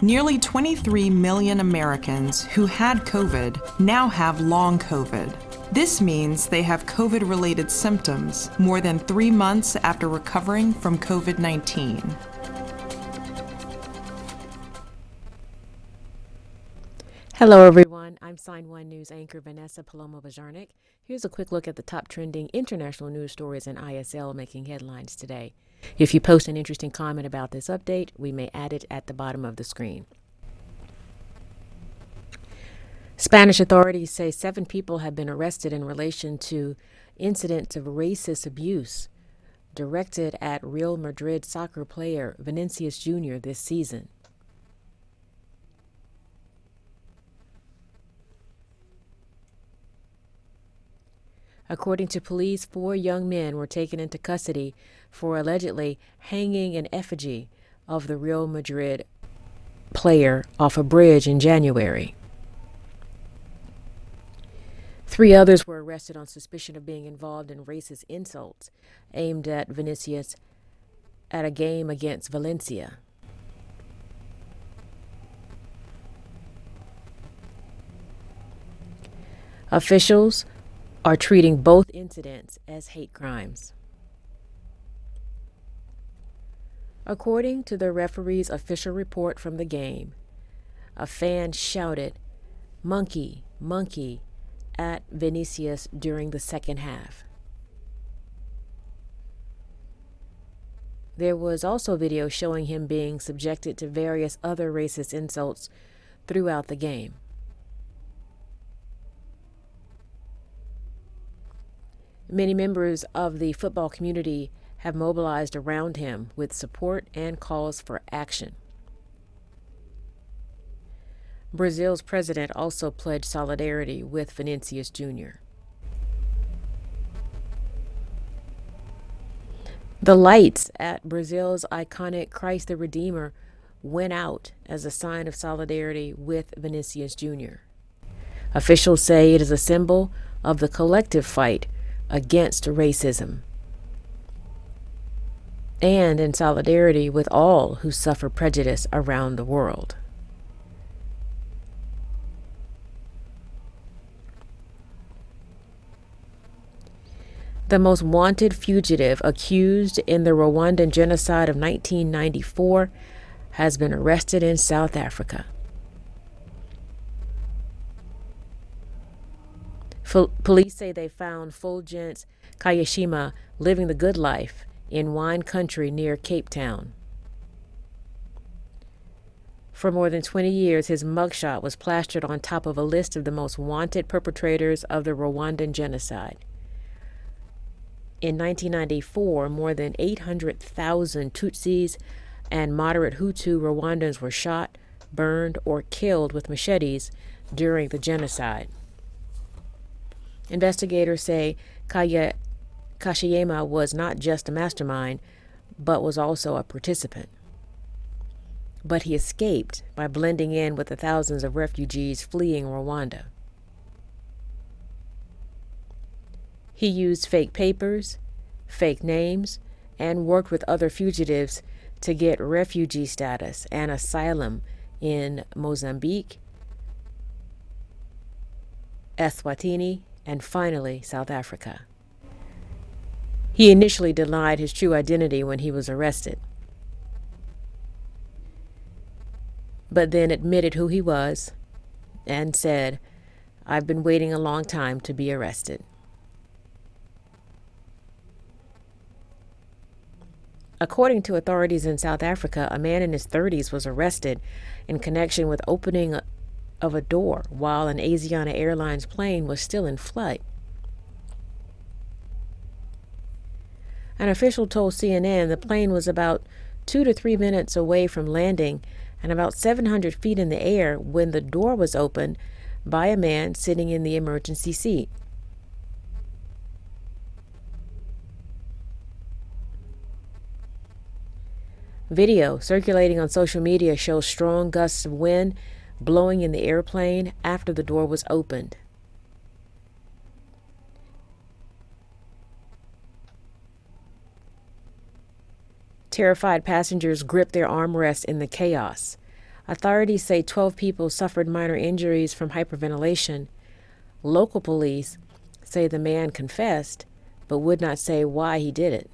Nearly 23 million Americans who had COVID now have long COVID. This means they have COVID-related symptoms more than 3 months after recovering from COVID-19. Hello, everyone. I'm Sign1News anchor Vanessa Paloma-Bajarnik. Here's a quick look at the top trending international news stories in ISL making headlines today. If you post an interesting comment about this update, we may add it at the bottom of the screen. Spanish authorities say 7 people have been arrested in relation to incidents of racist abuse directed at Real Madrid soccer player Vinicius Jr. this season. According to police, 4 young men were taken into custody for allegedly hanging an effigy of the Real Madrid player off a bridge in January. 3 others were arrested on suspicion of being involved in racist insults aimed at Vinicius at a game against Valencia. Officials are treating both incidents as hate crimes. According to the referee's official report from the game, a fan shouted, "Monkey, monkey," at Vinicius during the second half. There was also video showing him being subjected to various other racist insults throughout the game. Many members of the football community have mobilized around him with support and calls for action. Brazil's president also pledged solidarity with Vinicius Jr. The lights at Brazil's iconic Christ the Redeemer went out as a sign of solidarity with Vinicius Jr. Officials say it is a symbol of the collective fight against racism and in solidarity with all who suffer prejudice around the world. The most wanted fugitive accused in the Rwandan genocide of 1994 has been arrested in South Africa. Police say they found Fulgence Kayishema living the good life in wine country near Cape Town. For more than 20 years, his mugshot was plastered on top of a list of the most wanted perpetrators of the Rwandan genocide. In 1994, more than 800,000 Tutsis and moderate Hutu Rwandans were shot, burned, or killed with machetes during the genocide. Investigators say Kashiyema was not just a mastermind, but was also a participant. But he escaped by blending in with the thousands of refugees fleeing Rwanda. He used fake papers, fake names, and worked with other fugitives to get refugee status and asylum in Mozambique, Eswatini, and finally South Africa. He initially denied his true identity when he was arrested, but then admitted who he was and said, "I've been waiting a long time to be arrested." According to authorities in South Africa, a man in his 30s was arrested in connection with opening of a door while an Asiana Airlines plane was still in flight. An official told CNN the plane was about 2 to 3 minutes away from landing and about 700 feet in the air when the door was opened by a man sitting in the emergency seat. Video circulating on social media shows strong gusts of wind blowing in the airplane after the door was opened. Terrified passengers gripped their armrests in the chaos. Authorities say 12 people suffered minor injuries from hyperventilation. Local police say the man confessed, but would not say why he did it.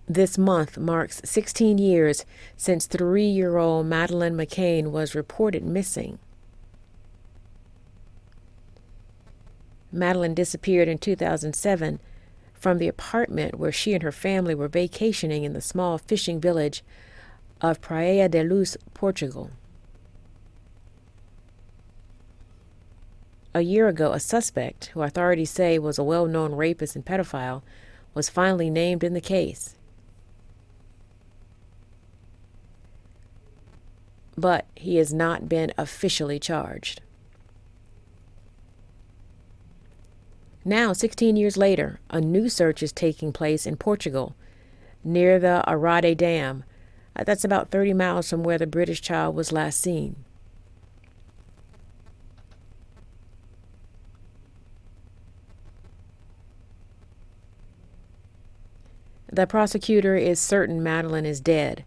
This month marks 16 years since 3-year-old Madeleine McCann was reported missing. Madeleine disappeared in 2007 from the apartment where she and her family were vacationing in the small fishing village of Praia da Luz, Portugal. A year ago, a suspect, who authorities say was a well-known rapist and pedophile, was finally named in the case. But he has not been officially charged. Now, 16 years later, a new search is taking place in Portugal, near the Arade Dam. That's about 30 miles from where the British child was last seen. The prosecutor is certain Madeleine is dead,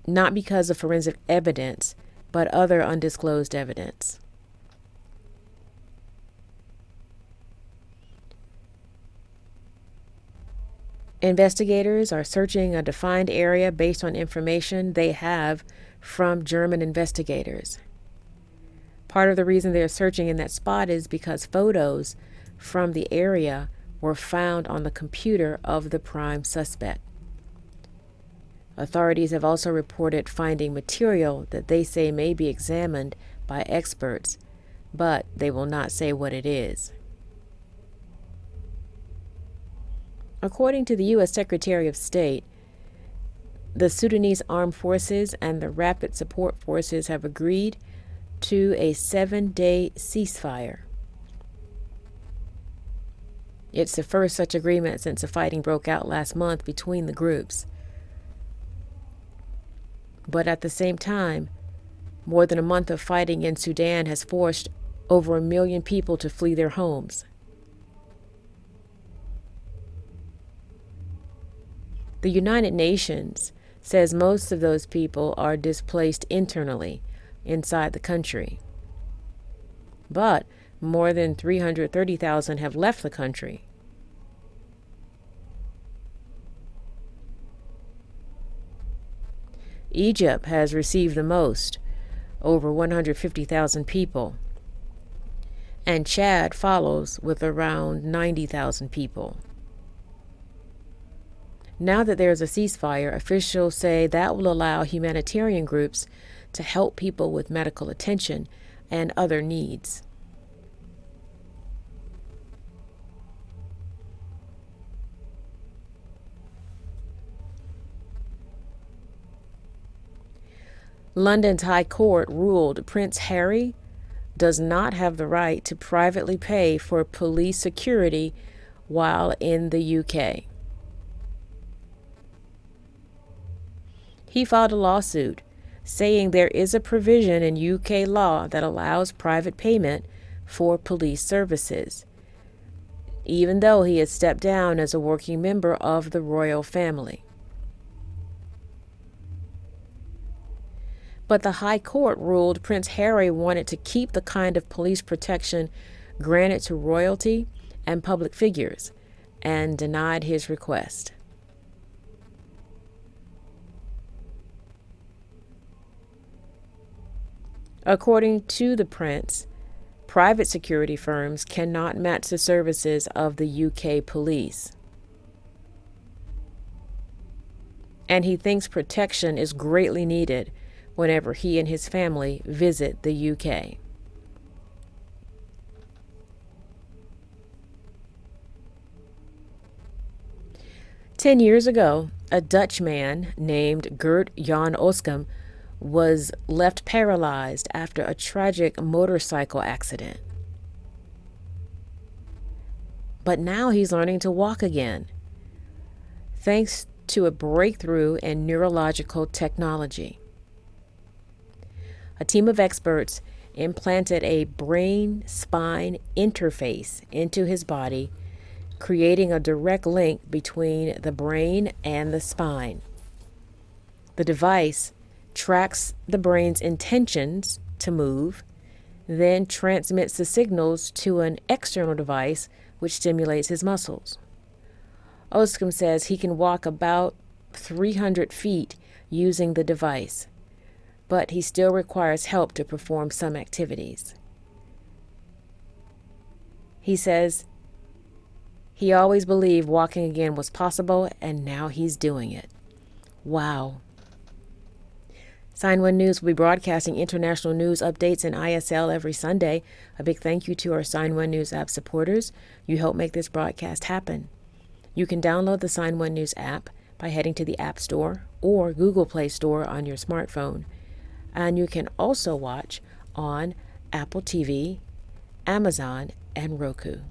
not because of forensic evidence, but other undisclosed evidence. Investigators are searching a defined area based on information they have from German investigators. Part of the reason they're searching in that spot is because photos from the area were found on the computer of the prime suspect. Authorities have also reported finding material that they say may be examined by experts, but they will not say what it is. According to the U.S. Secretary of State, the Sudanese Armed Forces and the Rapid Support Forces have agreed to a 7-day ceasefire. It's the first such agreement since the fighting broke out last month between the groups. But at the same time, more than a month of fighting in Sudan has forced over 1 million people to flee their homes. The United Nations says most of those people are displaced internally, inside the country. But more than 330,000 have left the country. Egypt has received the most, over 150,000 people, and Chad follows with around 90,000 people. Now that there's a ceasefire, officials say that will allow humanitarian groups to help people with medical attention and other needs. London's High Court ruled Prince Harry does not have the right to privately pay for police security while in the UK. He filed a lawsuit saying there is a provision in UK law that allows private payment for police services, even though he has stepped down as a working member of the royal family. But the High Court ruled Prince Harry wanted to keep the kind of police protection granted to royalty and public figures, and denied his request. According to the prince, private security firms cannot match the services of the UK police. And he thinks protection is greatly needed whenever he and his family visit the UK. "10 years ago, a Dutch man named Gert Jan Oskam was left paralyzed after a tragic motorcycle accident. But now he's learning to walk again, thanks to a breakthrough in neurological technology. A team of experts implanted a brain-spine interface into his body, creating a direct link between the brain and the spine. The device tracks the brain's intentions to move, then transmits the signals to an external device which stimulates his muscles. Oscom says he can walk about 300 feet using the device, but he still requires help to perform some activities. He says he always believed walking again was possible, and now he's doing it. Wow. Sign1News will be broadcasting international news updates in ISL every Sunday. A big thank you to our Sign1News app supporters. You help make this broadcast happen. You can download the Sign1News app by heading to the App Store or Google Play Store on your smartphone. And you can also watch on Apple TV, Amazon, and Roku.